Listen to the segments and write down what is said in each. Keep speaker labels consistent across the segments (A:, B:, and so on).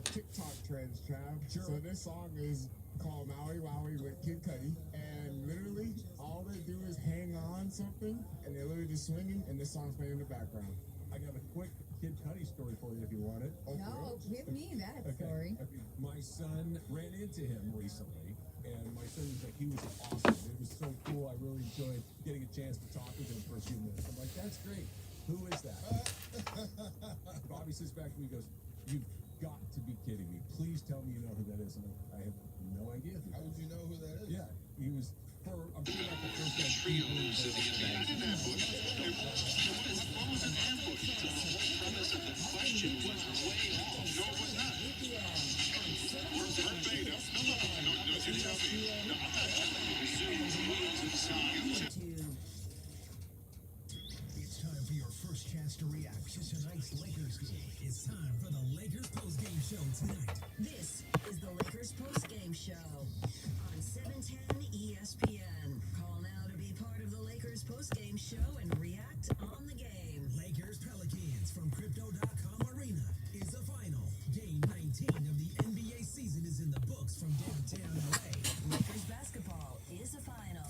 A: TikTok trends, Trav.
B: Sure.
A: So this song is called Maui Wowie with Kid Cudi, and literally all they do is hang on something, and they're literally just swinging, and this song's playing in the background.
B: I got a quick Kid Cudi story for you if you want it.
C: No, give me that story.
B: My son ran into him recently, and my son was like, he was awesome. It was so cool. I really enjoyed getting a chance to talk with him for a few minutes. I'm like, that's great. Who is that? Bobby sits back to me and goes, you've got to be kidding me. Please tell me you know who that is. And I have no idea.
D: How would you know who that is?
B: Yeah, he was, I'm sure not the first guy.
E: Trio moves to the end. An ambush. What was an ambush? The whole premise of the question was way off. No, it was not. Verbatim. No, you tell me. No, I'm not telling you. Zoom means and so use it.
F: It's time for your first chance to react to tonight's Lakers game. It's time for the Lakers postgame show tonight.
G: This is the Lakers postgame show on 710 ESPN. Call now to be part of the Lakers postgame show and react on the game.
F: Lakers Pelicans from Crypto.com Arena is the final. Game 19 of the NBA season is in the books from downtown LA.
G: Lakers basketball is the final.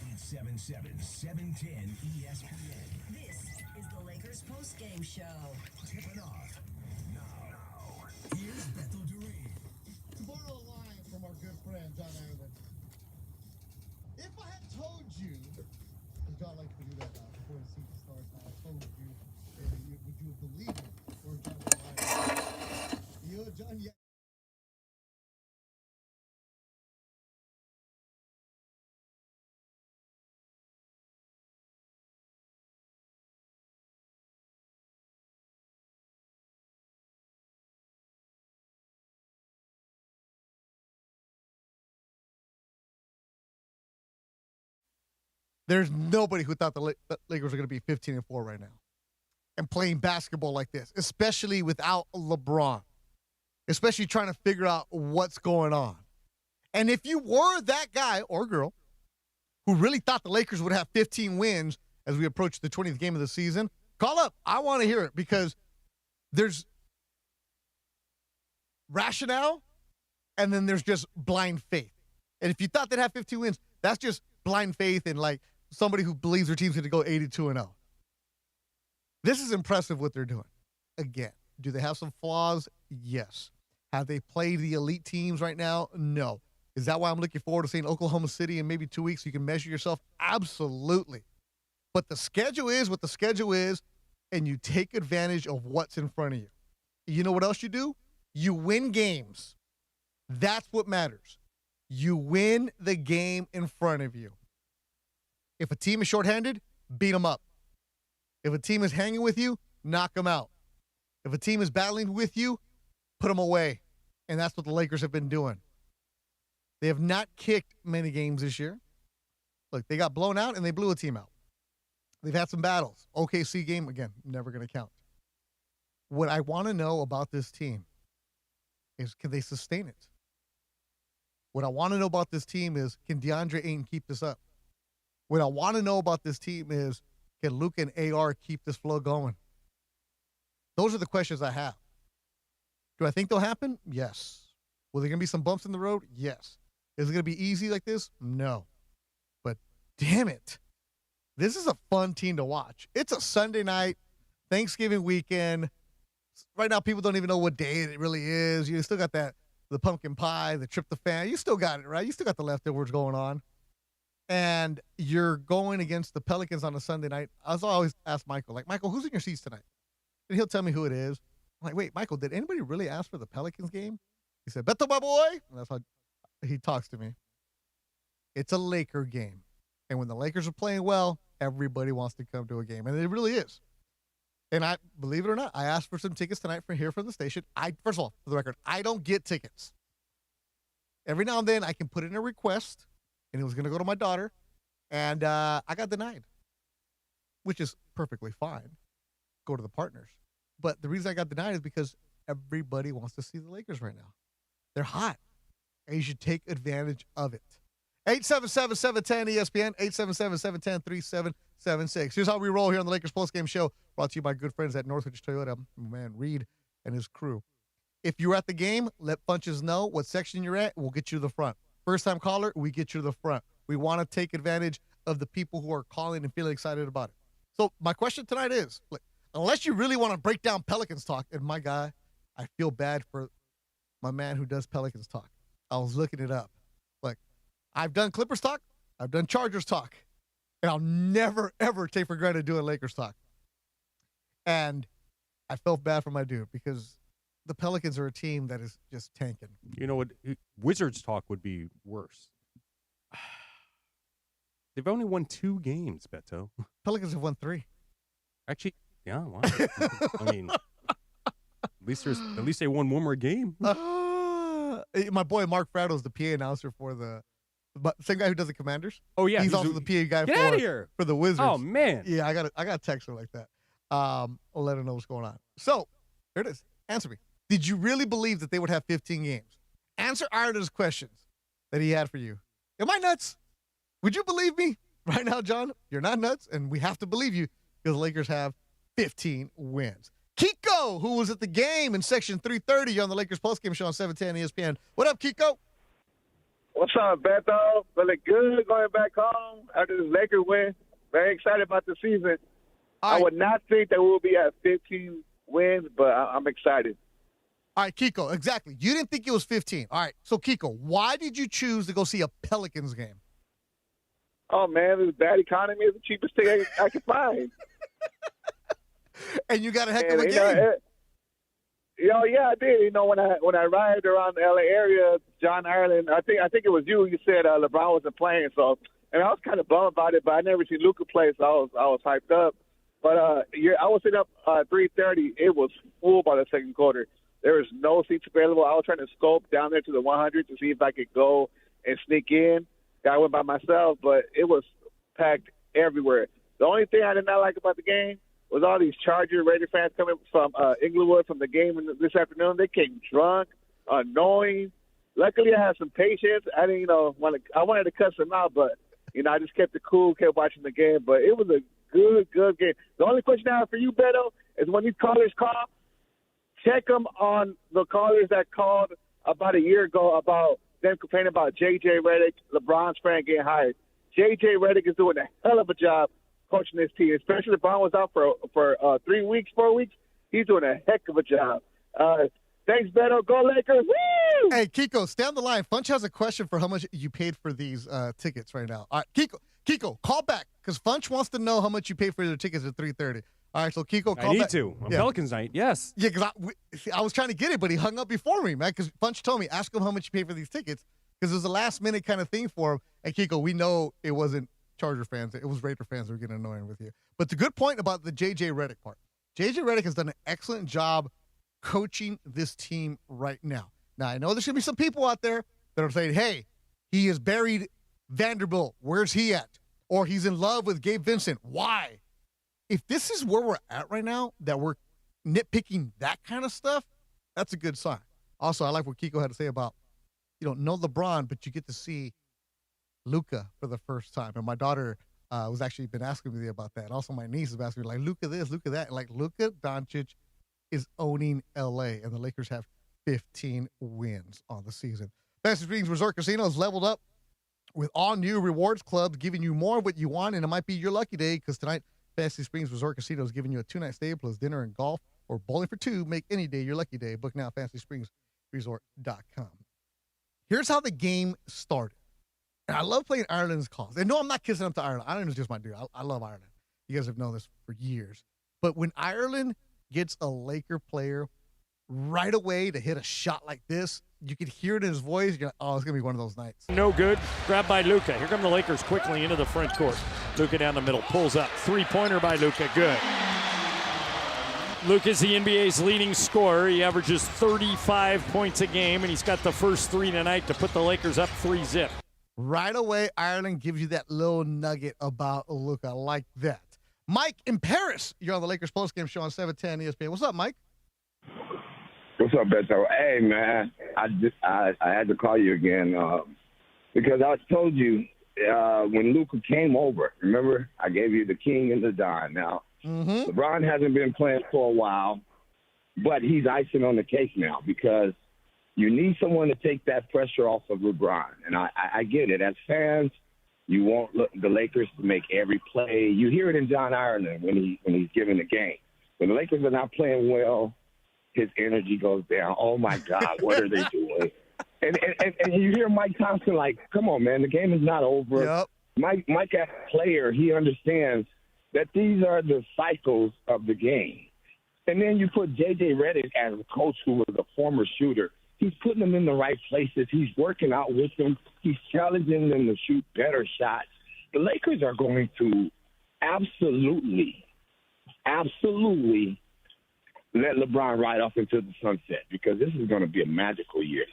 F: 877 710 ESPN.
G: This is the Lakers postgame show.
F: Tipping off now. Here's Bethel Durant.
D: To borrow a line from our good friend John Ireland. If I had told you, and John likes to do that before the season starts, I told you, would you have believed it? Or John Ireland? You, John, yeah.
H: There's nobody who thought the Lakers were going to be 15-4 right now and playing basketball like this, especially without LeBron, especially trying to figure out what's going on. And if you were that guy or girl who really thought the Lakers would have 15 wins as we approach the 20th game of the season, call up. I want to hear it because there's rationale and then there's just blind faith. And if you thought they'd have 15 wins, that's just blind faith and like somebody who believes their team's going to go 82-0. This is impressive what they're doing. Again, do they have some flaws? Yes. Have they played the elite teams right now? No. Is that why I'm looking forward to seeing Oklahoma City in maybe 2 weeks so you can measure yourself? Absolutely. But the schedule is what the schedule is, and you take advantage of what's in front of you. You know what else you do? You win games. That's what matters. You win the game in front of you. If a team is shorthanded, beat them up. If a team is hanging with you, knock them out. If a team is battling with you, put them away. And that's what the Lakers have been doing. They have not kicked many games this year. Look, they got blown out and they blew a team out. They've had some battles. OKC game, again, never going to count. What I want to know about this team is, can they sustain it? What I want to know about this team is, can DeAndre Ayton keep this up? What I want to know about this team is, can Luke and AR keep this flow going? Those are the questions I have. Do I think they'll happen? Yes. Will there going to be some bumps in the road? Yes. Is it going to be easy like this? No. But damn it. This is a fun team to watch. It's a Sunday night, Thanksgiving weekend. Right now, people don't even know what day it really is. You still got the pumpkin pie, the tryptophan. You still got it, right? You still got the leftovers going on. And you're going against the Pelicans on a Sunday night. I always ask Michael, like, Michael, who's in your seats tonight? And he'll tell me who it is. I'm like, wait, Michael, did anybody really ask for the Pelicans game? He said, Beto, my boy. And that's how he talks to me. It's a Laker game. And when the Lakers are playing well, everybody wants to come to a game. And it really is. And I, believe it or not, I asked for some tickets tonight for here from the station. First of all, for the record, I don't get tickets. Every now and then I can put in a request, and it was going to go to my daughter, and I got denied, which is perfectly fine. Go to the partners. But the reason I got denied is because everybody wants to see the Lakers right now. They're hot, and you should take advantage of it. 877-710-ESPN, 877-710-3776. Here's how we roll here on the Lakers postgame show, brought to you by good friends at Northridge Toyota, my man Reed and his crew. If you're at the game, let Funches know what section you're at. We'll get you to the front. First-time caller, we get you to the front. We want to take advantage of the people who are calling and feeling excited about it. So my question tonight is, look, unless you really want to break down Pelicans talk, and my guy, I feel bad for my man who does Pelicans talk. I was looking it up. Like, I've done Clippers talk. I've done Chargers talk. And I'll never, ever take for granted doing Lakers talk. And I felt bad for my dude because the Pelicans are a team that is just tanking.
I: You know what? Wizards talk would be worse. They've only won 2 games, Beto.
H: Pelicans have won 3.
I: Actually, yeah, wow. I mean, at least they won one more game.
H: My boy Mark Frado's the PA announcer for the same guy who does the Commanders.
I: Oh yeah,
H: he's also the PA guy
I: get out of here.
H: For the Wizards.
I: Oh man,
H: yeah, I got to text her like that. I'll let her know what's going on. So there it is. Answer me. Did you really believe that they would have 15 games? Answer Ireland's questions that he had for you. Am I nuts? Would you believe me right now, John? You're not nuts, and we have to believe you because the Lakers have 15 wins. Kiko, who was at the game in section 330 on the Lakers postgame show on 710 ESPN. What up, Kiko?
J: What's up, Beto? Feeling good going back home after this Lakers win. Very excited about the season. I would not think that we'll be at 15 wins, but I'm excited.
H: All right, Kiko, exactly. You didn't think it was 15. All right, so Kiko, why did you choose to go see a Pelicans game?
J: Oh, man, this bad economy is the cheapest thing I can find.
H: And you got a heck of a game.
J: Yeah, I did. You know, when I arrived around the LA area, John Ireland, I think it was you. You said LeBron wasn't playing, so and I was kind of bummed about it. But I never seen Luka play, so I was hyped up. But I was sitting up 3:30. It was full by the second quarter. There was no seats available. I was trying to scope down there to the 100 to see if I could go and sneak in. I went by myself, but it was packed everywhere. The only thing I did not like about the game was all these Raider fans coming from Inglewood from the game this afternoon. They came drunk, annoying. Luckily, I had some patience. I didn't, I wanted to cuss them out, but, I just kept it cool, kept watching the game. But it was a good game. The only question I have for you, Beto, is when these callers call, check them on the callers that called about a year ago about them complaining about J.J. Redick, LeBron's friend, getting hired. J.J. Redick is doing a hell of a job coaching this team, especially LeBron was out for 4 weeks. He's doing a heck of a job. Thanks, Beto. Go Lakers. Woo!
H: Hey, Kiko, stay on the line. Funch has a question for how much you paid for these tickets right now. All right, Kiko, call back because Funch wants to know how much you paid for your tickets at 3:30. All right, so Kiko, call back.
I: I need to. On Pelicans night, yes.
H: Yeah, because I was trying to get it, but he hung up before me, man, because Funch told me, ask him how much you paid for these tickets because it was a last-minute kind of thing for him. And, Kiko, we know it wasn't Charger fans. It was Raider fans who were getting annoying with you. But the good point about the J.J. Redick part, J.J. Redick has done an excellent job coaching this team right now. Now, I know there's going to be some people out there that are saying, hey, he has buried Vanderbilt. Where's he at? Or he's in love with Gabe Vincent. Why? If this is where we're at right now, that we're nitpicking that kind of stuff, that's a good sign. Also, I like what Kiko had to say about, no LeBron, but you get to see Luka for the first time. And my daughter was actually been asking me about that. And also my niece is asking me, like, Luka this, Luka that. And, like, Luka Doncic is owning L.A., and the Lakers have 15 wins on the season. Fantasy Springs Resort Casino is leveled up with all new rewards clubs, giving you more of what you want, and it might be your lucky day because tonight, Fantasy Springs Resort Casino is giving you a 2-night stay plus dinner and golf or bowling for 2. Make any day your lucky day. Book now at FantasySpringsResort.com. Here's how the game started. And I love playing Ireland's calls. And no, I'm not kissing up to Ireland. Ireland is just my dude. I love Ireland. You guys have known this for years. But when Ireland gets a Laker player right away to hit a shot like this, you could hear it in his voice. You're like, oh, it's going to be one of those nights.
K: No good. Grabbed by Luka. Here come the Lakers quickly into the front court. Luka down the middle. Pulls up. Three-pointer by Luka. Good. Luka's the NBA's leading scorer. He averages 35 points a game, and he's got the first 3 tonight to put the Lakers up 3-zip.
H: Right away, Ireland gives you that little nugget about Luka like that. Mike in Paris, you're on the Lakers postgame show on 710 ESPN. What's up, Mike?
L: What's up, Beto? Hey, man, I had to call you again because I told you when Luka came over, remember, I gave you the king and the Don. Now, LeBron hasn't been playing for a while. but he's icing on the cake now because you need someone to take that pressure off of LeBron. And I get it. As fans, you want the Lakers to make every play. You hear it in John Ireland when he's giving the game. When the Lakers are not playing well, his energy goes down. Oh, my God, what are they doing? And you hear Mike Thompson like, come on, man, the game is not over.
H: Yep.
L: Mike, as a player, he understands that these are the cycles of the game. And then you put J.J. Redick as a coach who was a former shooter. He's putting them in the right places. He's working out with them. He's challenging them to shoot better shots. The Lakers are going to absolutely let LeBron ride off into the sunset because this is going to be a magical year.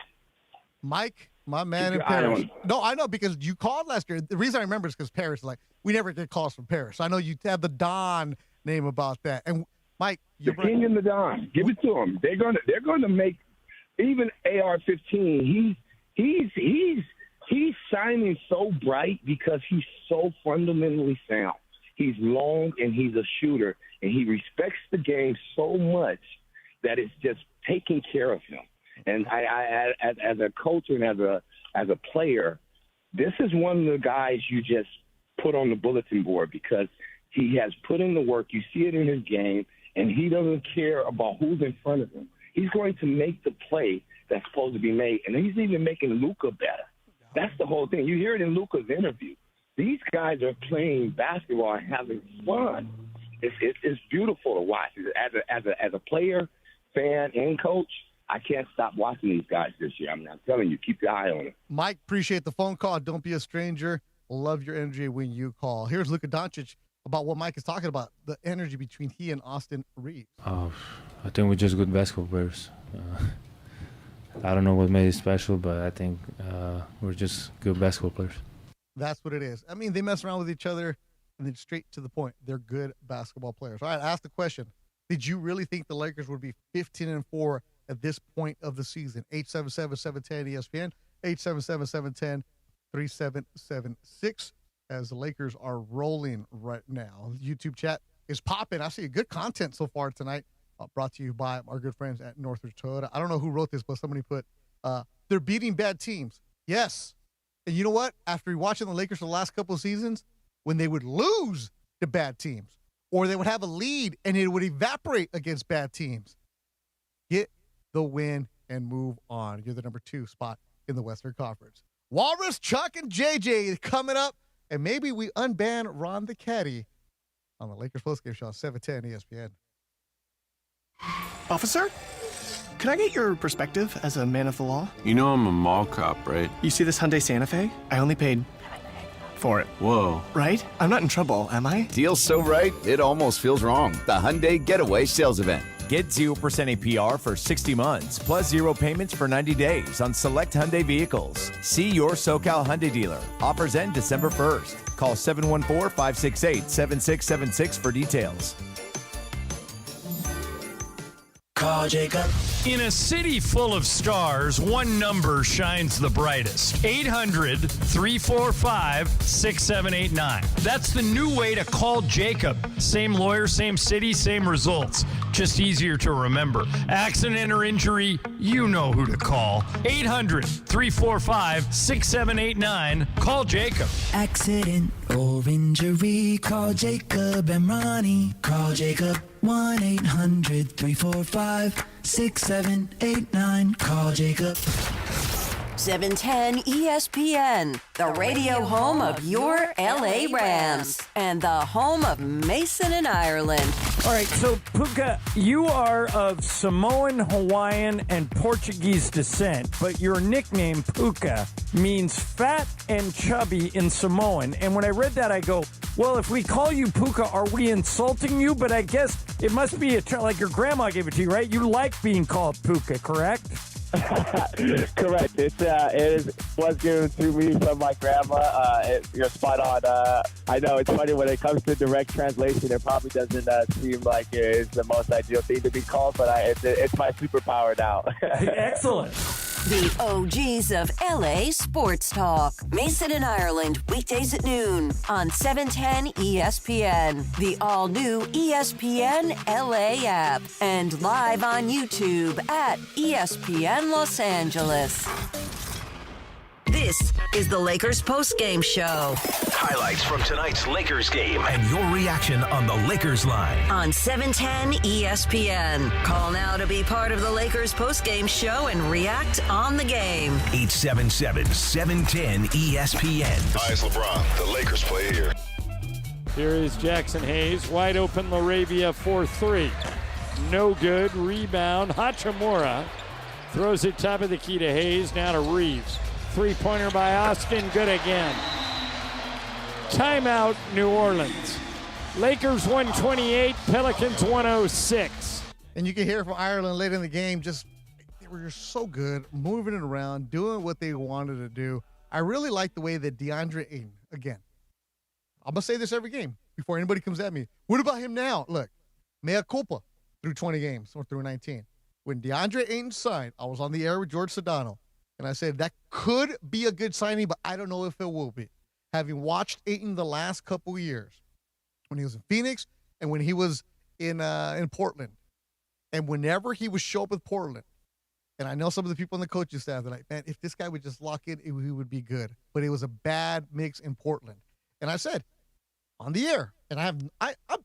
H: Mike, my man in Paris. No, I know because you called last year. The reason I remember is because Paris, like, we never get calls from Paris. I know you have the Don name about that. And Mike,
L: the King and the Don, give it to them. They're going to make even AR-15. He's shining so bright because he's so fundamentally sound. He's long and he's a shooter, and he respects the game so much that it's just taking care of him. And I as a coach and as a player, this is one of the guys you just put on the bulletin board because he has put in the work. You see it in his game, and he doesn't care about who's in front of him. He's going to make the play that's supposed to be made, and he's even making Luka better. That's the whole thing. You hear it in Luka's interview. These guys are playing basketball and having fun. It's beautiful to watch. As a player, fan, and coach, I can't stop watching these guys this year. I'm telling you, keep your eye on them.
H: Mike, appreciate the phone call. Don't be a stranger. Love your energy when you call. Here's Luka Doncic about what Mike is talking about, the energy between he and Austin Reaves.
M: I think we're just good basketball players. I don't know what made it special, but I think we're just good basketball players.
H: That's what it is. I mean, they mess around with each other, and then straight to the point. They're good basketball players. All right, ask the question. Did you really think the Lakers would be 15-4 at this point of the season? 877-710-ESPN, 877-710-3776. As the Lakers are rolling right now. The YouTube chat is popping. I see good content so far tonight. Brought to you by our good friends at Northridge Toyota. I don't know who wrote this, but somebody put, they're beating bad teams. Yes. And you know what? After watching the Lakers for the last couple of seasons, when they would lose to bad teams, or they would have a lead and it would evaporate against bad teams, get the win and move on. You're the number 2 spot in the Western Conference. Walrus, Chuck, and JJ coming up. And maybe we unban Ron the Caddy on the Lakers postgame show on 710 ESPN.
N: Officer, could I get your perspective as a man of the law?
O: You know I'm a mall cop, right?
N: You see this Hyundai Santa Fe? I only paid for it.
O: Whoa.
N: Right? I'm not in trouble, am I?
P: Deal's so right, it almost feels wrong. The Hyundai Getaway Sales Event. Get 0% APR for 60 months, plus 0 payments for 90 days on select Hyundai vehicles. See your SoCal Hyundai dealer. Offers end December 1st. Call 714-568-7676 for details.
F: Call Jacob.
K: In a city full of stars, one number shines the brightest. 800-345-6789. That's the new way to call Jacob. Same lawyer, same city, same results. Just easier to remember. Accident or injury, you know who to call. 800-345-6789. Call Jacob.
F: Accident or injury, call Jacob and Ronnie. Call Jacob. 1-800-345-6789. Call Jacob.
G: 710 ESPN, the radio home of your LA Rams and the home of Mason and Ireland.
K: All right, so Puka, you are of Samoan, Hawaiian, and Portuguese descent, but your nickname, Puka, means fat and chubby in Samoan. And when I read that, I go, well, if we call you Puka, are we insulting you? But I guess it must be like your grandma gave it to you, right? You like being called Puka, correct?
Q: Correct. It was given to me from my grandma. You're spot on. I know it's funny when it comes to direct translation. It probably doesn't seem like it's the most ideal thing to be called, but it's my superpower now.
K: Excellent.
G: The OGs of LA Sports Talk. Mason and Ireland, weekdays at noon on 710 ESPN. The all-new ESPN LA app. And live on YouTube at ESPN Los Angeles. This is the Lakers postgame show.
F: Highlights from tonight's Lakers game and your reaction on the Lakers line.
G: On 710 ESPN. Call now to be part of the Lakers postgame show and react on the game.
F: 877-710 ESPN.
R: Hi, it's LeBron. The Lakers play here.
K: Here is Jackson Hayes. Wide open Laravia for 3. No good. Rebound. Hachimura throws it top of the key to Hayes. Now to Reaves. Three-pointer by Austin. Good again. Timeout, New Orleans. Lakers 128, Pelicans 106.
H: And you can hear from Ireland late in the game. Just they were just so good, moving it around, doing what they wanted to do. I really like the way that DeAndre Ayton, again, I'm going to say this every game before anybody comes at me. What about him now? Look, mea culpa through 20 games or through 19. When DeAndre Ayton signed, I was on the air with George Sedano. And I said, that could be a good signing, but I don't know if it will be. Having watched Ayton the last couple of years, when he was in Phoenix and when he was in Portland, and whenever he would show up with Portland, and I know some of the people on the coaching staff, they're like, man, if this guy would just lock in, he would be good. But it was a bad mix in Portland. And I said, on the air, and I'm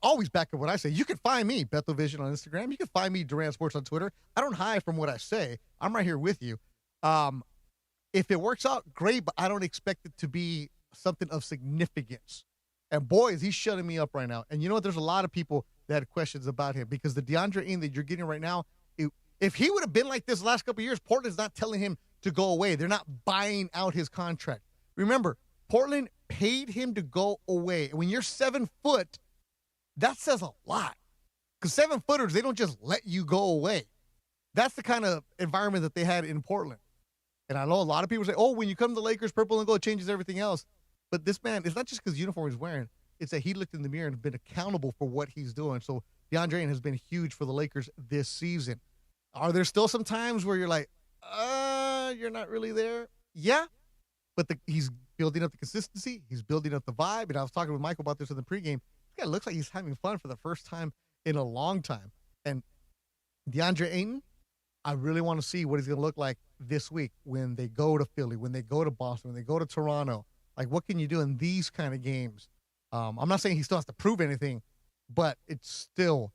H: always back at what I say. You can find me, Bethel Vision on Instagram. You can find me, Durant Sports on Twitter. I don't hide from what I say. I'm right here with you. If it works out, great, but I don't expect it to be something of significance. And boy, is he shutting me up right now. And you know what? There's a lot of people that had questions about him because the DeAndre Ayton that you're getting right now, if he would have been like this the last couple of years, Portland's not telling him to go away. They're not buying out his contract. Remember, Portland paid him to go away. And when you're 7 foot, that says a lot. Because 7-footers, they don't just let you go away. That's the kind of environment that they had in Portland. And I know a lot of people say, oh, when you come to the Lakers, purple and gold changes everything else. But this man, it's not just because the uniform he's wearing. It's that he looked in the mirror and been accountable for what he's doing. So DeAndre Ayton has been huge for the Lakers this season. Are there still some times where you're like, you're not really there? Yeah. But he's building up the consistency. He's building up the vibe. And I was talking with Michael about this in the pregame. This guy looks like he's having fun for the first time in a long time. And DeAndre Ayton, I really want to see what he's going to look like this week when they go to Philly, when they go to Boston, when they go to Toronto. Like, what can you do in these kind of games? I'm not saying he still has to prove anything, but it's still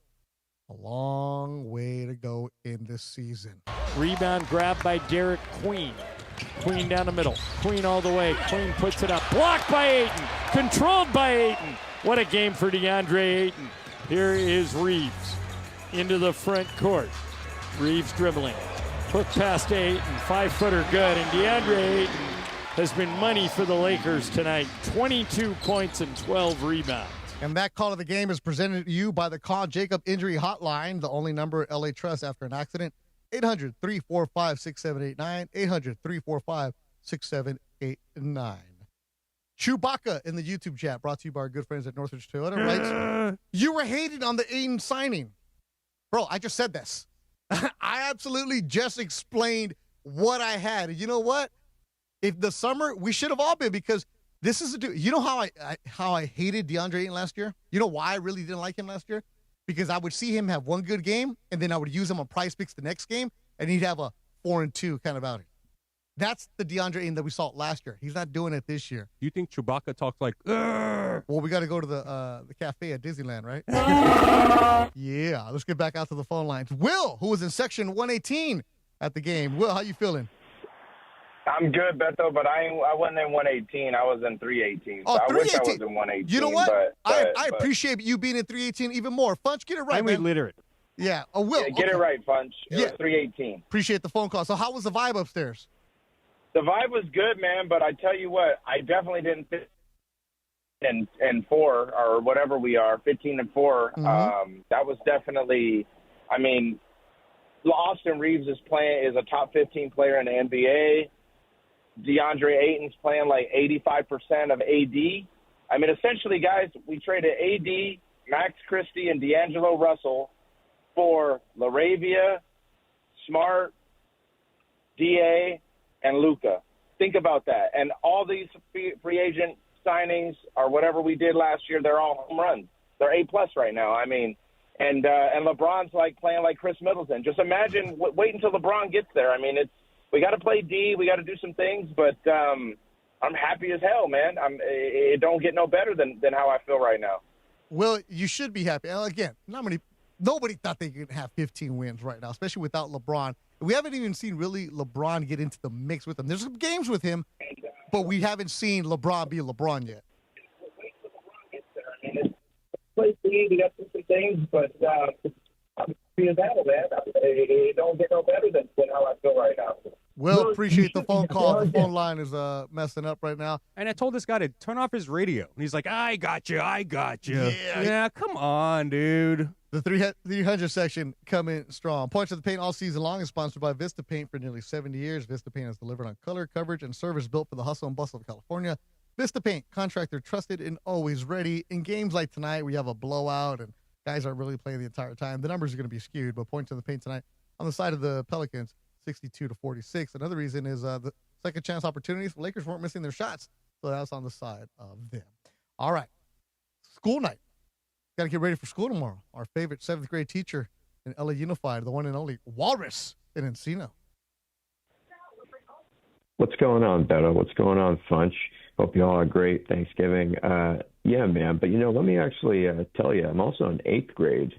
H: a long way to go in this season.
K: Rebound grab by Derek Queen. Queen down the middle. Queen all the way. Queen puts it up. Blocked by Ayton. Controlled by Ayton. What a game for DeAndre Ayton. Here is Reaves into the front court. Reaves dribbling. Hook past Ayton. 5-footer good. And DeAndre Ayton has been money for the Lakers tonight. 22 points and 12 rebounds.
H: And that call of the game is presented to you by the Con Jacob Injury Hotline, the only number LA trusts after an accident. 800-345-6789. 800-345-6789. Chewbacca in the YouTube chat, brought to you by our good friends at Northridge Toyota, writes, you were hating on the Ayton signing. Bro, I just said this. I absolutely just explained what I had. And you know what? If the summer, we should have all been, because this is a dude. You know how I hated DeAndre Ayton last year? You know why I really didn't like him last year? Because I would see him have one good game, and then I would use him on Prize Picks the next game, and he'd have a 4-2 kind of outing. That's the DeAndre Ayton that we saw last year. He's not doing it this year.
I: You think Chewbacca talks like,
H: well, we got to go to the cafe at Disneyland, right? Yeah, let's get back out to the phone lines. Will, who was in section 118 at the game. Will, how you feeling?
S: I'm good, Beto, but I wasn't in 118. I was in 318.
H: Oh,
S: so
H: 318.
S: I wish I was in 118.
H: You know what?
S: But
H: I appreciate you being in 318 even more. Funch, get it right, man.
I: I'm illiterate.
H: Yeah. Oh, Will.
S: Yeah, get it right, Funch. It was 318.
H: Appreciate the phone call. So how was the vibe upstairs?
S: The vibe was good, man, but I tell you what, I definitely didn't fit in 4 or whatever we are, 15 and 4.
H: Mm-hmm.
S: That was definitely, I mean, Austin Reaves is a top 15 player in the NBA. DeAndre Ayton's playing like 85% of AD. I mean, essentially, guys, we traded AD, Max Christie, and D'Angelo Russell for LaRavia, Smart, DA, and Luka. Think about that. And all these free agent signings or whatever we did last year, they're all home runs. They're A+ right now. I mean, and LeBron's playing like Chris Middleton. Just imagine, wait until LeBron gets there. I mean, we got to play D. We got to do some things, but I'm happy as hell, man. It don't get no better than how I feel right now.
H: Well, you should be happy. Again, nobody thought they could have 15 wins right now, especially without LeBron. We haven't even seen really LeBron get into the mix with them. There's some games with him, but we haven't seen LeBron be LeBron yet.
S: Play D, we got some things, but I'm being battle, man. It don't get no better than how I feel right now.
H: Well, appreciate the phone call. The phone line is messing up right now.
I: And I told this guy to turn off his radio. And he's like, I got you. Yeah, come on, dude.
H: The 300 section coming strong. Points of the Paint all season long is sponsored by Vista Paint for nearly 70 years. Vista Paint has delivered on color, coverage, and service built for the hustle and bustle of California. Vista Paint, contractor trusted and always ready. In games like tonight, we have a blowout and guys aren't really playing the entire time. The numbers are going to be skewed, but Points of the Paint tonight on the side of the Pelicans, 62-46. Another reason is the second chance opportunities. The Lakers weren't missing their shots, so that's on the side of them. All right, school night. Got to get ready for school tomorrow. Our favorite 7th grade teacher in LA Unified, the one and only Walrus in Encino.
T: What's going on, Beto? What's going on, Funch? Hope you all had a great Thanksgiving. Yeah, man. But, let me actually tell you, I'm also an 8th grade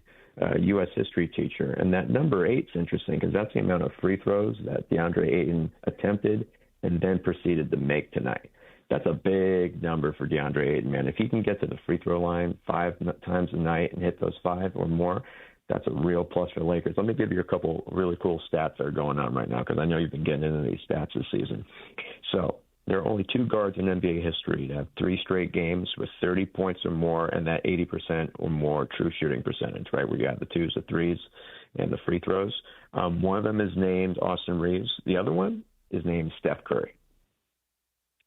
T: U.S. history teacher. And that number 8's interesting because that's the amount of free throws that DeAndre Ayton attempted and then proceeded to make tonight. That's a big number for DeAndre Ayton, man. If he can get to the free throw line 5 times a night and hit those 5 or more, that's a real plus for the Lakers. Let me give you a couple really cool stats that are going on right now because I know you've been getting into these stats this season. So there are only 2 guards in NBA history to have 3 straight games with 30 points or more and that 80% or more true shooting percentage, right, where you have the 2s, the 3s, and the free throws. One of them is named Austin Reaves. The other one is named Steph Curry.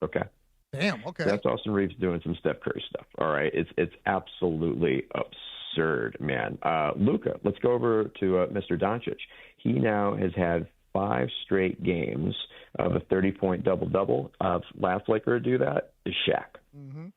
T: Okay.
H: Damn, okay.
T: That's Austin Reaves doing some Steph Curry stuff. All right. It's absolutely absurd, man. Luka, let's go over to Mr. Doncic. He now has had 5 straight games of a 30-point double-double. Last Laker to do that is Shaq.
H: Mm-hmm.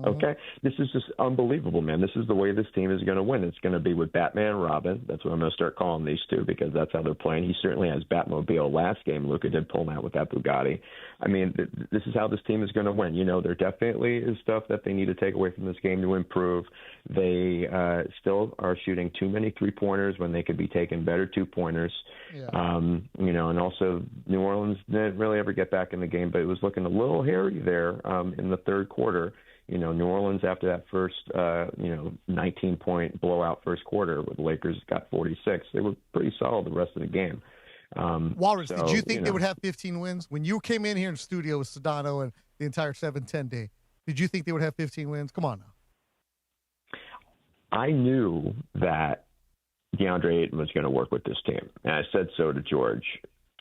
T: Okay? This is just unbelievable, man. This is the way this team is going to win. It's going to be with Batman and Robin. That's what I'm going to start calling these two because that's how they're playing. He certainly has Batmobile last game. Luka did pull him out with that Bugatti. I mean, this is how this team is going to win. There definitely is stuff that they need to take away from this game to improve. They still are shooting too many three-pointers when they could be taking better two-pointers.
H: Yeah.
T: And also New Orleans didn't really ever get back in the game, but it was looking a little hairy there in the third quarter. New Orleans, after that first, 19-point blowout first quarter where the Lakers got 46, they were pretty solid the rest of the game.
H: Walrus, did you think they would have 15 wins? When you came in here in the studio with Sedano and the entire 7-10 day, did you think they would have 15 wins? Come on now.
T: I knew that DeAndre Ayton was going to work with this team, and I said so to George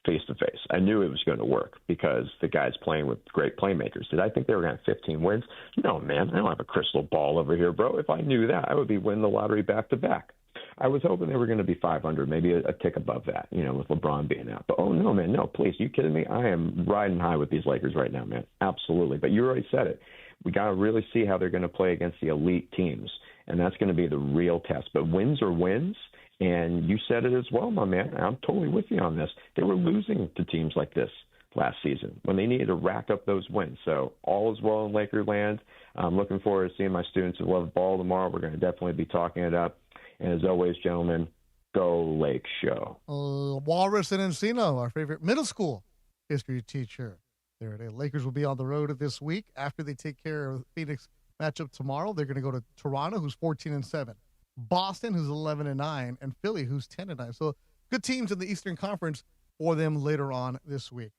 T: face-to-face. I knew it was going to work because the guy's playing with great playmakers. Did I think they were going to have 15 wins? No, man. I don't have a crystal ball over here, bro. If I knew that, I would be winning the lottery back-to-back. I was hoping they were going to be 500, maybe a tick above that, with LeBron being out. But, oh, no, man, no, please. You kidding me? I am riding high with these Lakers right now, man. Absolutely. But you already said it. We got to really see how they're going to play against the elite teams, and that's going to be the real test. But wins are wins. And you said it as well, my man. I'm totally with you on this. They were losing to teams like this last season when they needed to rack up those wins. So all is well in Lakerland. I'm looking forward to seeing my students who love ball tomorrow. We're going to definitely be talking it up. And as always, gentlemen, go Lake Show.
H: Walrus and Encino, our favorite middle school history teacher. There it is. Lakers will be on the road this week. After they take care of the Phoenix matchup tomorrow, they're going to go to Toronto, who's 14-7. Boston, who's 11-9, and Philly, who's 10-9. So good teams in the Eastern Conference for them later on this week.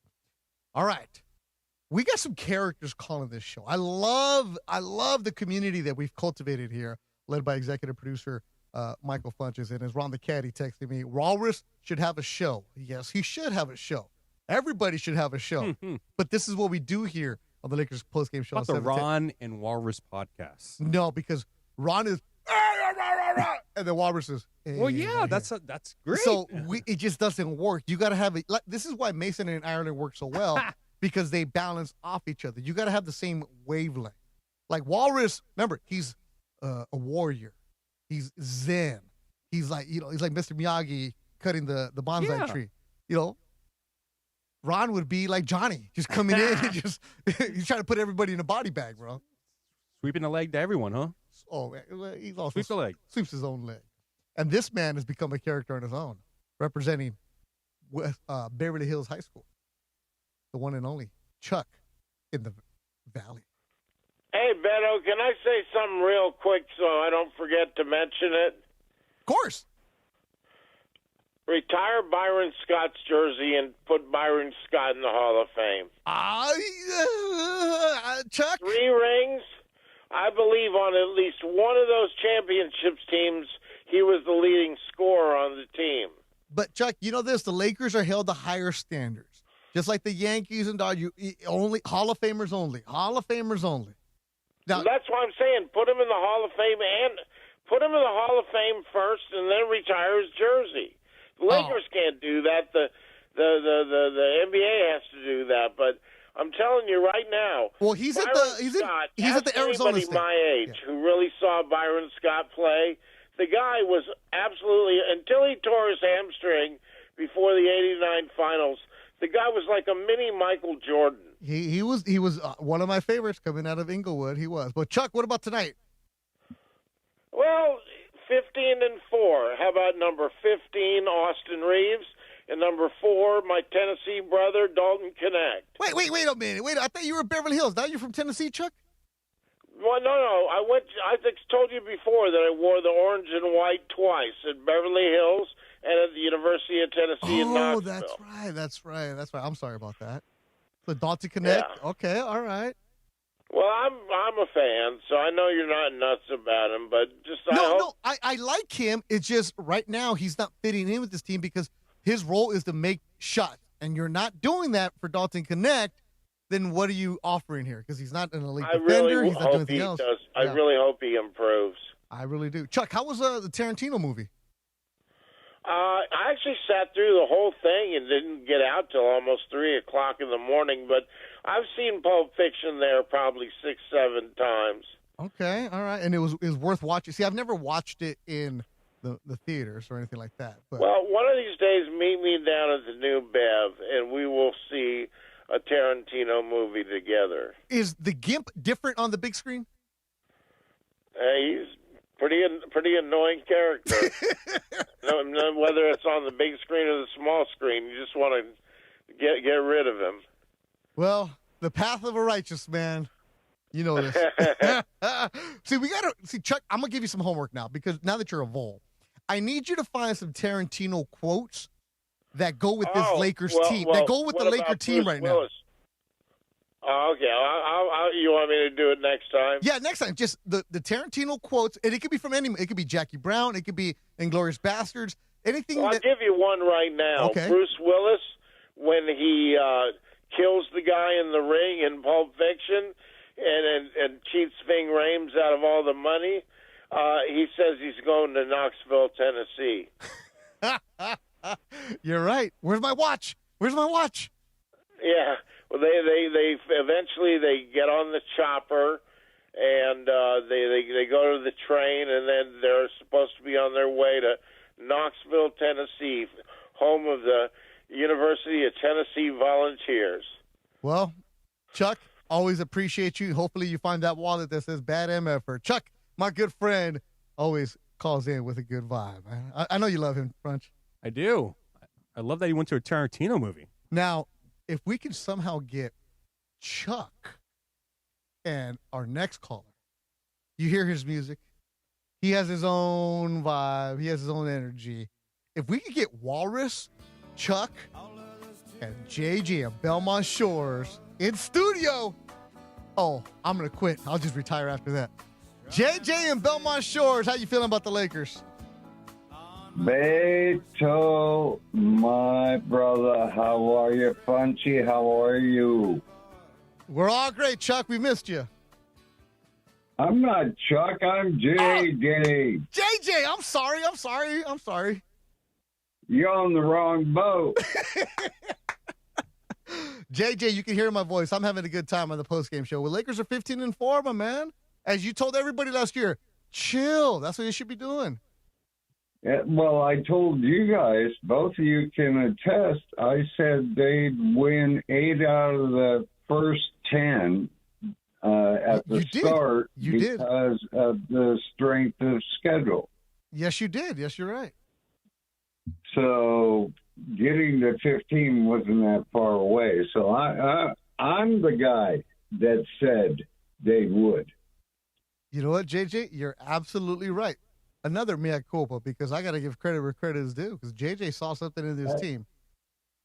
H: All right. We got some characters calling this show. I love the community that we've cultivated here, led by executive producer Michael Funches. And as Ron the Caddy texted me, Walrus should have a show. Yes, he should have a show. Everybody should have a show. But this is what we do here on the Lakers postgame show.
I: About the Ron and Walrus podcast.
H: No, because Ron is And then Walrus says,
I: Well, yeah, that's great.
H: So it just doesn't work. You got to have it. This is why Mason and Ireland work so well because they balance off each other. You got to have the same wavelength. Like Walrus, remember, he's a warrior. He's Zen. He's like, he's like Mr. Miyagi cutting the bonsai tree. Ron would be like Johnny, just coming in and just he's trying to put everybody in a body bag, bro.
I: Sweeping the leg to everyone, huh?
H: Oh, he's also
I: Sweeps the leg.
H: Sweeps his own leg. And this man has become a character on his own, representing Beverly Hills High School. The one and only Chuck in the Valley.
U: Hey, Beto, can I say something real quick so I don't forget to mention it?
H: Of course.
U: Retire Byron Scott's jersey and put Byron Scott in the Hall of Fame.
H: Chuck?
U: 3 rings. I believe on at least one of those championships teams, he was the leading scorer on the team.
H: But, Chuck, you know this, the Lakers are held to higher standards. Just like the Yankees and Dodgers, only Hall of Famers only. Hall of Famers only. Now,
U: that's why I'm saying put him in the Hall of Fame and put him in the Hall of Fame first and then retire his jersey. The Lakers can't do that. The NBA has to do that, but I'm telling you right now.
H: Well, he's at the Arizona State.
U: My age who really saw Byron Scott play, the guy was absolutely until he tore his hamstring before the '89 finals. The guy was like a mini Michael Jordan.
H: He was one of my favorites coming out of Inglewood. He was. But Chuck, what about tonight?
U: Well, 15-4. How about number 15, Austin Reaves? And number 4, my Tennessee brother, Dalton Connect.
H: Wait a minute. I thought you were Beverly Hills. Now you're from Tennessee, Chuck?
U: Well, no. I told you before that I wore the orange and white twice at Beverly Hills and at the University of Tennessee in Knoxville.
H: Oh, that's right. I'm sorry about that. The Dalton Connect? Yeah. Okay, all right.
U: Well, I'm a fan, so I know you're not nuts about him, but just
H: I like him. It's just right now he's not fitting in with this team because his role is to make shots, and you're not doing that for Dalton Connect. Then what are you offering here? Because he's not an elite defender. He's not doing anything else.
U: I really hope he improves.
H: I really do. Chuck, how was the Tarantino movie?
U: I actually sat through the whole thing and didn't get out till almost 3 o'clock in the morning, but I've seen Pulp Fiction there probably 6-7 times.
H: Okay, all right. And it was worth watching. See, I've never watched it in the theaters or anything like that. But.
U: Well, one of these days, meet me down at the New Bev, and we will see a Tarantino movie together.
H: Is the Gimp different on the big screen?
U: He's pretty annoying character. Whether it's on the big screen or the small screen, you just want to get rid of him.
H: Well, the path of a righteous man. You know this. See, Chuck, I'm going to give you some homework now because now that you're a Vol, I need you to find some Tarantino quotes that go with this Lakers team. That go with the Laker team right now.
U: Okay. You want me to do it next time?
H: Yeah, next time. Just the Tarantino quotes, and it could be from any. It could be Jackie Brown. It could be Inglourious Bastards. Anything.
U: I'll give you one right now.
H: Okay.
U: Bruce Willis, when he kills the guy in the ring in Pulp Fiction, and cheats Ving Rhames out of all the money, he says he's going to Knoxville, Tennessee.
H: You're right. Where's my watch?
U: Yeah. Well, they eventually they get on the chopper, and they go to the train, and then they're supposed to be on their way to Knoxville, Tennessee, home of the University of Tennessee Volunteers.
H: Well, Chuck, always appreciate you. Hopefully you find that wallet that says Bad MF. Chuck, my good friend, always calls in with a good vibe. I know you love him, Crunch.
I: I do. I love that he went to a Tarantino movie.
H: Now, if we can somehow get Chuck and our next caller, you hear his music. He has his own vibe. He has his own energy. If we could get Walrus, Chuck, and JJ of Belmont Shores in studio. Oh, I'm going to quit. I'll just retire after that. JJ and Belmont Shores, how you feeling about the Lakers?
V: Beto, my brother, how are you? Punchy, how are you?
H: We're all great, Chuck. We missed you.
V: I'm not Chuck. I'm JJ.
H: JJ, I'm sorry.
V: You're on the wrong boat.
H: JJ, you can hear my voice. I'm having a good time on the postgame show. Well, Lakers are 15-4, my man. As you told everybody last year, chill. That's what you should be doing.
V: Yeah, well, I told you guys, both of you can attest, I said they'd win 8 out of the first 10 at the start because of the strength of schedule.
H: Yes, you did. Yes, you're right.
V: So getting to 15 wasn't that far away. So I'm the guy that said they would.
H: You know what, JJ? You're absolutely right. Another mea culpa, because I got to give credit where credit is due, because JJ saw something in this team.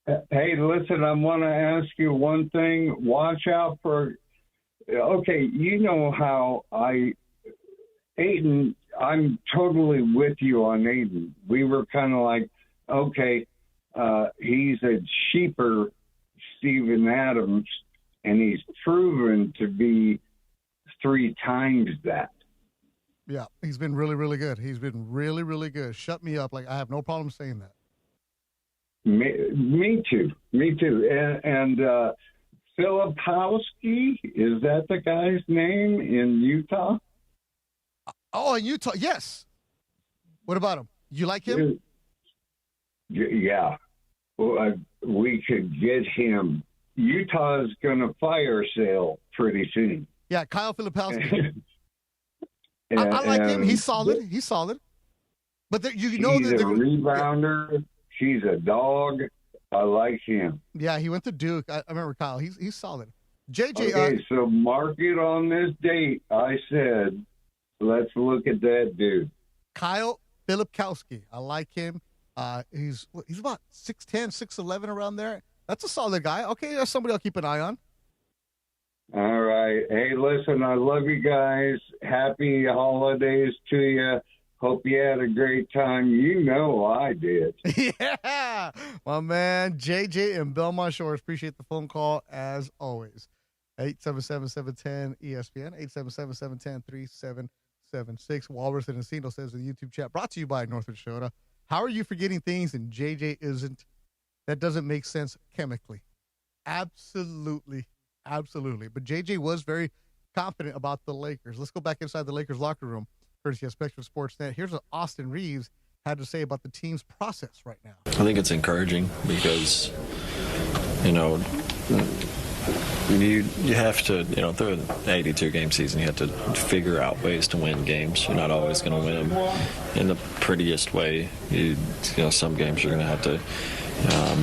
V: Hey, listen, I want to ask you one thing. Watch out for, okay, you know how Ayton, I'm totally with you on Ayton. We were kind of like, okay, he's a cheaper Steven Adams, and he's proven to be 3 times that.
H: Yeah, he's been really, really good. He's been really, really good. Shut me up. Like, I have no problem saying that.
V: Me too. And Filipowski, is that the guy's name in Utah?
H: Oh, in Utah, yes. What about him? You like him?
V: Yeah. Well, we could get him. Utah's going to fire sale pretty soon.
H: Yeah, Kyle Filipowski. I like him. He's solid. But he's
V: a rebounder. He's a dog. I like him.
H: Yeah, he went to Duke. I remember Kyle. He's solid. JJ.
V: Okay, so mark it on this date. I said, let's look at that dude.
H: Kyle Filipowski. I like him. He's about 6'10", 6'11", around there. That's a solid guy. Okay, that's somebody I'll keep an eye on.
V: All right. Hey, listen, I love you guys. Happy holidays to you. Hope you had a great time. You know I did.
H: Yeah. My man, JJ in Belmont Shores. Appreciate the phone call, as always. 877-710-ESPN, 877-710-3776. Walrus in Encino says in the YouTube chat, brought to you by Northern Soda. How are you forgetting things and JJ isn't? That doesn't make sense chemically. Absolutely. But JJ was very confident about the Lakers. Let's go back inside the Lakers locker room, courtesy of Spectrum Sportsnet. Here's what Austin Reaves had to say about the team's process right now.
A: I think it's encouraging because, you have to, through an 82-game season, you have to figure out ways to win games. You're not always going to win them in the prettiest way. Some games you're going to have to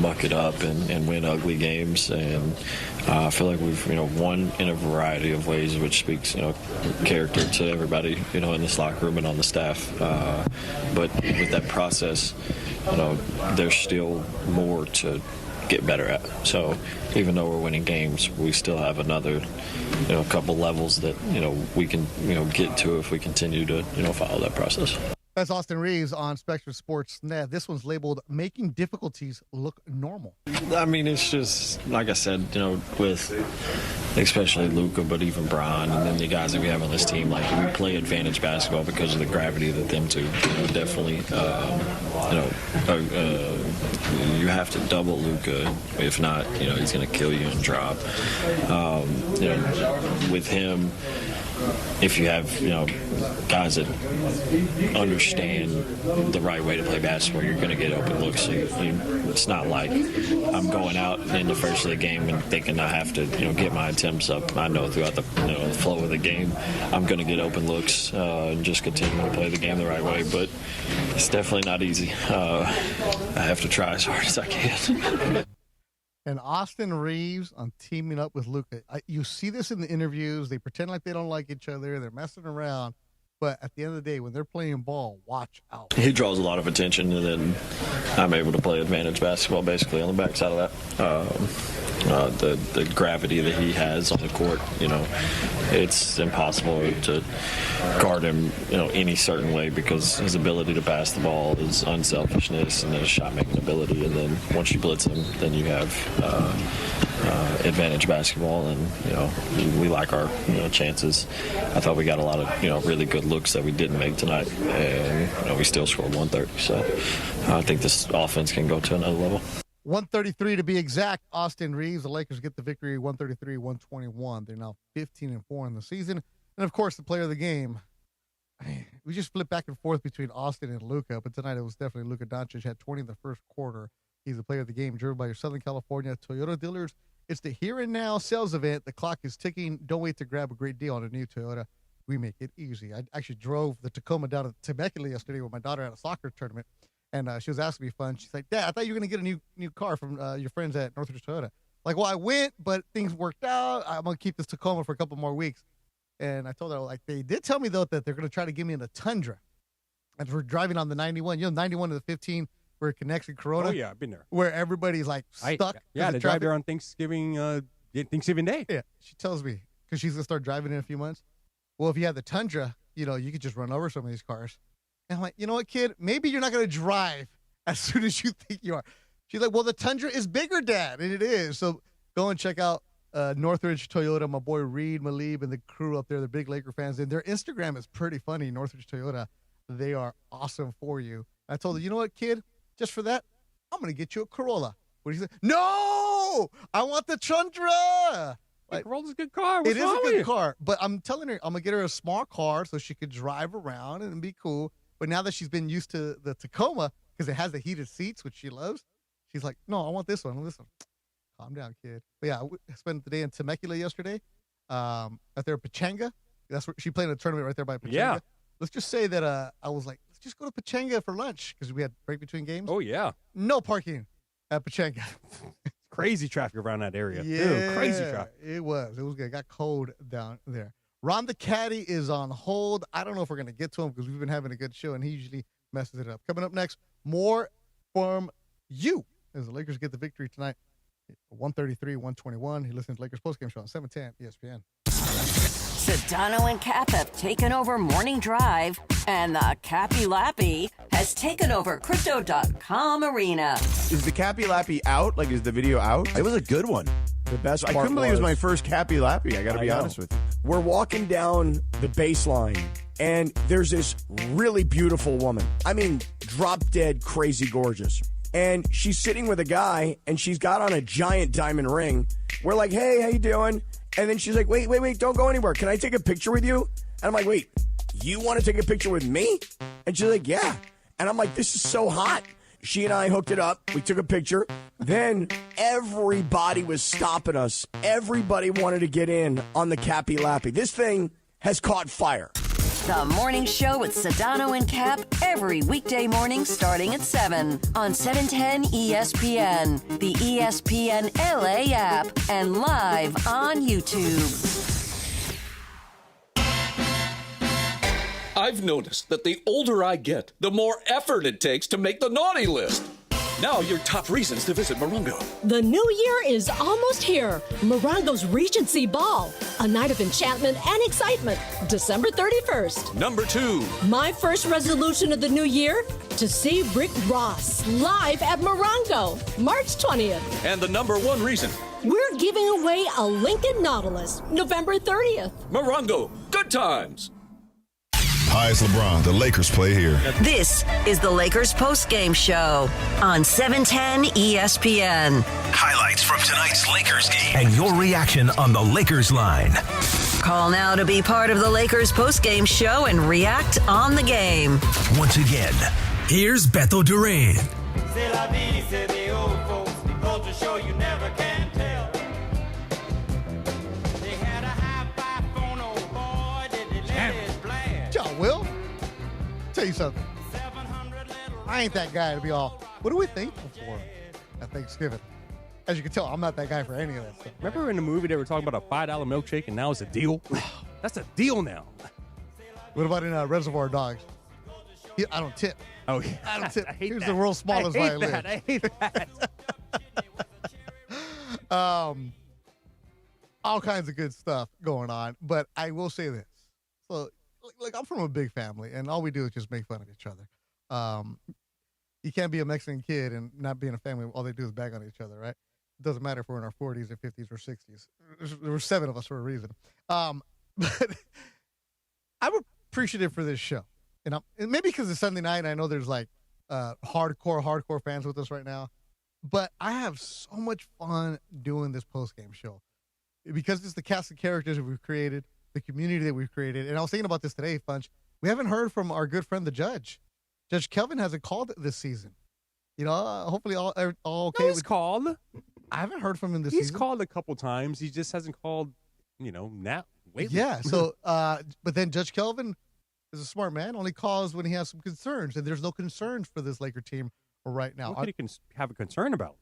A: muck it up and win ugly games, and I feel like we've won in a variety of ways, which speaks character to everybody in this locker room and on the staff. But with that process, there's still more to get better at. So even though we're winning games, we still have another couple levels that we can get to if we continue to follow that process.
H: That's Austin Reaves on Spectrum Sportsnet. This one's labeled "Making Difficulties Look Normal."
A: I mean, it's just, like I said, with especially Luka, but even Bron, and then the guys that we have on this team, like, we play advantage basketball because of the gravity that them two, definitely, you have to double Luka. If not, he's going to kill you and drop. With him, if you have, guys that understand the right way to play basketball, you're going to get open looks. It's not like I'm going out in the first of the game and thinking I have to, get my attempts up. I know throughout the, the flow of the game, I'm going to get open looks and just continue to play the game the right way. But it's definitely not easy. I have to try as hard as I can.
H: And Austin Reaves on teaming up with Luka. You see this in the interviews. They pretend like they don't like each other. They're messing around. But at the end of the day, when they're playing ball, watch out.
A: He draws a lot of attention, and then I'm able to play advantage basketball basically on the backside of that. The gravity that he has on the court, it's impossible to guard him, any certain way, because his ability to pass the ball is unselfishness and his shot-making ability. And then once you blitz him, then you have advantage basketball, and we like our chances. I thought we got a lot of really good looks that we didn't make tonight, and we still scored 130. So I think this offense can go to another level.
H: 133 to be exact. Austin Reaves. The Lakers get the victory, 133-121. They're now 15-4 in the season, and of course, the player of the game. We just flipped back and forth between Austin and Luka, but tonight it was definitely Luka Doncic. Had 20 in the first quarter. He's the player of the game, driven by your Southern California Toyota dealers. It's the here and now sales event. The clock is ticking. Don't wait to grab a great deal on a new Toyota. We make it easy. I actually drove the Tacoma down to Temecula yesterday with my daughter at a soccer tournament, and she was asking me fun. She's like, "Dad, I thought you were going to get a new car from your friends at Northridge Toyota." Like, well, I went, but things worked out. I'm going to keep this Tacoma for a couple more weeks. And I told her, like, they did tell me, though, that they're going to try to give me in a Tundra. And we're driving on the 91. 91 to the 15 where it connects in Corona.
I: Oh, yeah, I've been there.
H: Where everybody's, like, stuck.
I: They drive there on Thanksgiving Day.
H: Yeah, she tells me, because she's going to start driving in a few months. Well, if you had the Tundra, you could just run over some of these cars. And I'm like, you know what, kid? Maybe you're not going to drive as soon as you think you are. She's like, well, the Tundra is bigger, Dad. And it is. So go and check out Northridge Toyota, my boy Reed, Malib, and the crew up there. They're big Laker fans. And their Instagram is pretty funny, Northridge Toyota. They are awesome for you. I told her, you know what, kid? Just for that, I'm going to get you a Corolla. What do you say? No! I want the Tundra!
I: Like, Corolla's a good car. What's
H: It is
I: wrong
H: a
I: with
H: good
I: you?
H: car. But I'm telling her, I'm going to get her a small car so she could drive around and be cool. But now that she's been used to the Tacoma, because it has the heated seats, which she loves, she's like, no, I want this one. Calm down, kid. But yeah, I spent the day in Temecula yesterday. Out there at Pachanga. That's where she played in a tournament right there by Pachanga.
I: Yeah.
H: Let's just say that I was like, let's just go to Pachanga for lunch because we had break between games.
I: Oh, yeah.
H: No parking at Pachanga.
I: Crazy traffic around that area,
H: Yeah,
I: too. Crazy traffic.
H: It was good. It got cold down there. Ron the Caddy is on hold. I don't know if we're going to get to him because we've been having a good show, and he usually messes it up. Coming up next, more from you as the Lakers get the victory tonight. 133-121. He listens to Lakers postgame show on 710 ESPN.
G: Sedano and Cap have taken over Morning Drive, and the Cappy Lappy has taken over Crypto.com Arena.
B: Is the Cappy Lappy out? Like, is the video out?
C: It was a good one. The best
B: I
C: part
B: couldn't believe it was my first Cappy Lappy. I got to be honest with you.
C: We're walking down the baseline, and there's this really beautiful woman. I mean, drop dead crazy gorgeous. And she's sitting with a guy, and she's got on a giant diamond ring. We're like, hey, how you doing? And then she's like, wait, don't go anywhere. Can I take a picture with you? And I'm like, wait, you want to take a picture with me? And she's like, yeah. And I'm like, this is so hot. She and I hooked it up. We took a picture. Then everybody was stopping us. Everybody wanted to get in on the Cappy Lappy. This thing has caught fire.
G: The Morning Show with Sedano and Cap every weekday morning starting at 7 on 710 ESPN, the ESPN LA app, and live on YouTube.
W: I've noticed that the older I get, the more effort it takes to make the naughty list. Now your top reasons to visit Morongo.
X: The new year is almost here. Morongo's Regency Ball, a night of enchantment and excitement, December 31st.
W: Number 2.
X: My first resolution of the new year, to see Rick Ross live at Morongo, March 20th.
W: And the number 1 reason.
X: We're giving away a Lincoln Nautilus, November 30th.
W: Morongo, good times.
R: Hi, it's LeBron. The Lakers play here.
G: This is the Lakers postgame show on 710 ESPN.
F: Highlights from tonight's Lakers game and your reaction on the Lakers line.
G: Call now to be part of the Lakers postgame show and react on the game.
F: Once again, here's Beto Duran.
Y: C'est la vie, c'est the old folks. The culture show you never can tell. They had a high-five phone, old boy, did they let it blast.
H: John Will, tell you something. I ain't that guy to be all, what are we thankful for at Thanksgiving? As you can tell, I'm not that guy for any of that stuff.
I: Remember in the movie they were talking about a $5 milkshake and now it's a deal? That's a deal now.
H: What about in Reservoir Dogs? I don't tip.
I: Oh, yeah.
H: I don't tip.
I: I hate
H: Here's
I: that.
H: the world's smallest
I: I hate
H: violin.
I: that. I hate that.
H: All kinds of good stuff going on, but I will say this. So, like, I'm from a big family, and all we do is just make fun of each other. You can't be a Mexican kid and not be in a family. All they do is bag on each other, right? Doesn't matter if we're in our 40s or 50s or 60s. There were 7 of us for a reason. But I'm appreciative for this show. And maybe because it's Sunday night and I know there's like hardcore fans with us right now. But I have so much fun doing this post-game show because it's the cast of characters that we've created, the community that we've created. And I was thinking about this today, Funch. We haven't heard from our good friend, the judge. Judge Kelvin hasn't called this season. You know, hopefully all okay.
I: No, he's called.
H: I haven't heard from him this
I: season.
H: season.
I: He's called a couple times. He just hasn't called, now lately.
H: Yeah. So, but then Judge Kelvin is a smart man. Only calls when he has some concerns, and there's no concerns for this Laker team right now.
I: What could he have a concern about?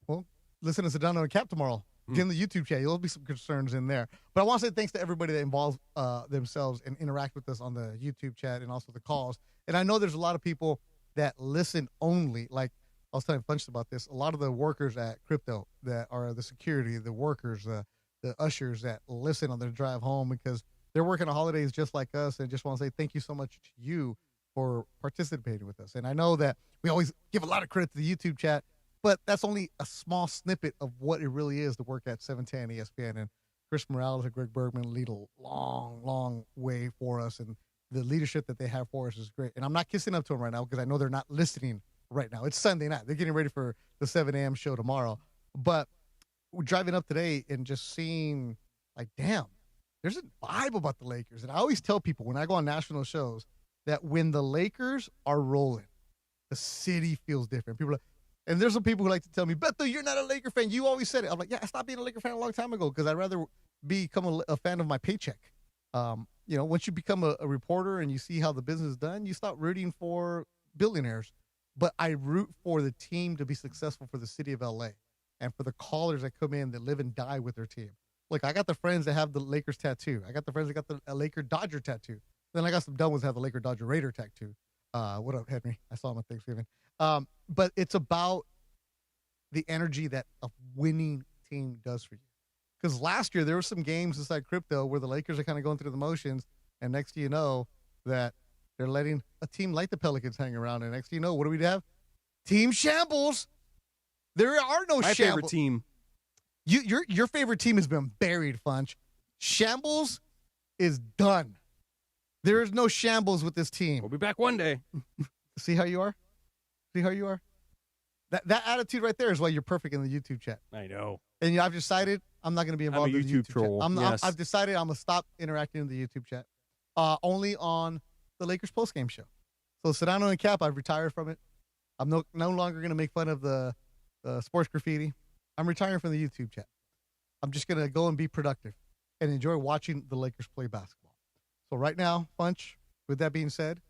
H: well, listen to Sedano and Cap tomorrow. Get in the YouTube chat. There'll be some concerns in there. But I want to say thanks to everybody that involves themselves and interact with us on the YouTube chat and also the calls. And I know there's a lot of people that listen only. Like I was telling Funch about this. A lot of the workers at Crypto that are the security, the workers, the ushers that listen on their drive home because they're working on holidays just like us. And just want to say thank you so much to you for participating with us. And I know that we always give a lot of credit to the YouTube chat, but that's only a small snippet of what it really is to work at 710 ESPN. And Chris Morales and Greg Bergman lead a long, long way for us. And the leadership that they have for us is great. And I'm not kissing up to them right now because I know they're not listening right now. It's Sunday night. They're getting ready for the 7 a.m. show tomorrow. But we're driving up today and just seeing, like, damn, there's a vibe about the Lakers. And I always tell people when I go on national shows that when the Lakers are rolling, the city feels different. People are, and there's some people who like to tell me, Beto, you're not a Laker fan. You always said it. I'm like, yeah, I stopped being a Laker fan a long time ago because I'd rather become a fan of my paycheck. Once you become a reporter and you see how the business is done, you stop rooting for billionaires. But I root for the team to be successful for the city of LA and for the callers that come in that live and die with their team. Look, I got the friends that have the Lakers tattoo. I got the friends that got the Laker Dodger tattoo. Then I got some dumb ones that have the Laker Dodger Raider tattoo. What up, Henry? I saw him on Thanksgiving. But it's about the energy that a winning team does for you. Because last year there were some games inside Crypto where the Lakers are kind of going through the motions, and next thing you know that they're letting a team like the Pelicans hang around, and next thing you know, what do we have? Team shambles. There are no
I: My
H: shambles.
I: favorite team.
H: Your favorite team has been buried, Funch. Shambles is done. There is no shambles with this team.
I: We'll be back one day.
H: See how you are? See how you are? That attitude right there is why you're perfect in the YouTube chat.
I: I know.
H: And I've decided I'm not going to be involved in the YouTube
I: troll.
H: chat. I've decided I'm going to stop interacting in the YouTube chat. Only on the Lakers postgame show. So Sedano and Cap, I've retired from it. I'm no longer going to make fun of the sports graffiti. I'm retiring from the YouTube chat. I'm just going to go and be productive and enjoy watching the Lakers play basketball. So right now, Funch, with that being said,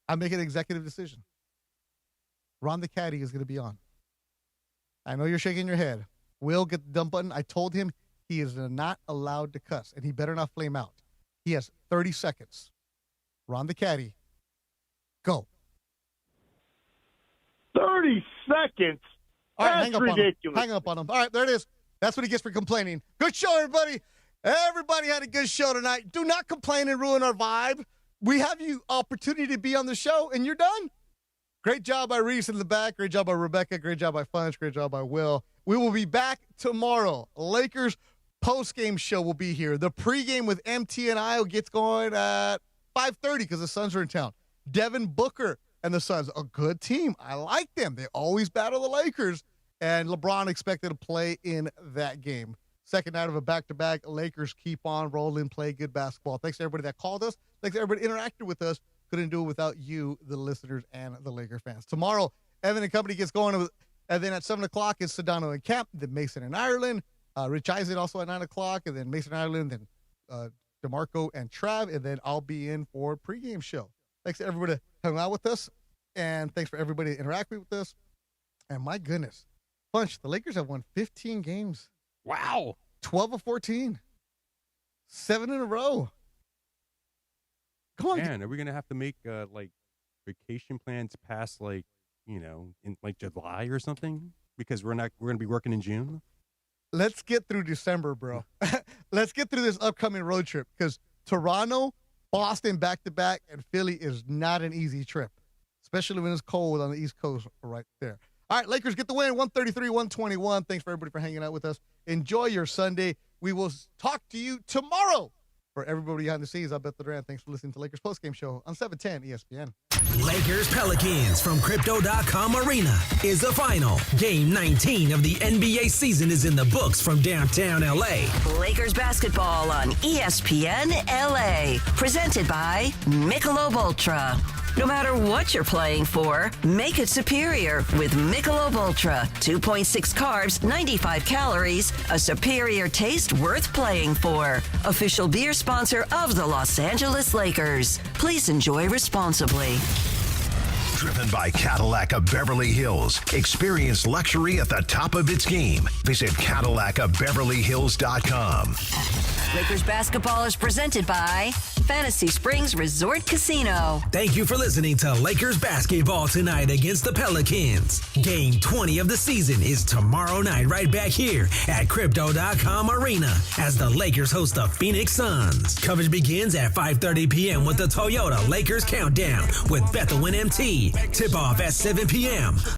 H: I'm making an executive decision. Ron the Caddy is going to be on. I know you're shaking your head. Will get the dump button. I told him he is not allowed to cuss, and he better not flame out. He has 30 seconds. Ron the Caddy, go.
D: 30 seconds?
H: All right,
D: That's ridiculous.
H: Hang up on him. All right, there it is. That's what he gets for complaining. Good show, everybody. Everybody had a good show tonight. Do not complain and ruin our vibe. We have you opportunity to be on the show, and you're done. Great job by Reaves in the back. Great job by Rebecca. Great job by Funch. Great job by Will. We will be back tomorrow. Lakers post-game show will be here. The pregame with MT and I gets going at 5:30 because the Suns are in town. Devin Booker and the Suns, a good team. I like them. They always battle the Lakers, and LeBron expected to play in that game. Second night of a back-to-back. Lakers keep on rolling, play good basketball. Thanks to everybody that called us. Thanks to everybody that interacted with us. Couldn't do it without you, the listeners, and the Laker fans. Tomorrow, Evan and company gets going. And then at 7 o'clock, it's Sedano and Cap, then Mason and Ireland. Rich Eisen also at 9 o'clock, and then Mason and Ireland, then DeMarco and Trav, and then I'll be in for pregame show. Thanks to everybody that hung out with us, and thanks for everybody to interact with us. And my goodness, Bunch, the Lakers have won 15 games.
I: Wow.
H: 12 of 14. 7 in a row. Come on.
I: Man, are we going to have to make, vacation plans past, in, July or something? Because we're going to be working in June?
H: Let's get through December, bro. Let's get through this upcoming road trip because Toronto, Boston back-to-back, and Philly is not an easy trip, especially when it's cold on the East Coast right there. All right, Lakers get the win, 133-121. Thanks for everybody for hanging out with us. Enjoy your Sunday. We will talk to you tomorrow. For everybody behind the scenes, I'm Beth Durant. Thanks for listening to Lakers Postgame Show on 710 ESPN.
F: Lakers Pelicans from Crypto.com Arena is the final. Game 19 of the NBA season is in the books from downtown LA.
G: Lakers basketball on ESPN LA. Presented by Michelob Ultra. No matter what you're playing for, make it superior with Michelob Ultra. 2.6 carbs, 95 calories, a superior taste worth playing for. Official beer sponsor of the Los Angeles Lakers. Please enjoy responsibly.
E: Driven by Cadillac of Beverly Hills. Experience luxury at the top of its game. Visit CadillacofBeverlyHills.com.
G: Lakers basketball is presented by Fantasy Springs Resort Casino.
F: Thank you for listening to Lakers basketball tonight against the Pelicans. Game 20 of the season is tomorrow night right back here at Crypto.com Arena as the Lakers host the Phoenix Suns. Coverage begins at 5:30 p.m. with the Toyota Lakers Countdown with Bethel and MT. Tip-off at 7 p.m.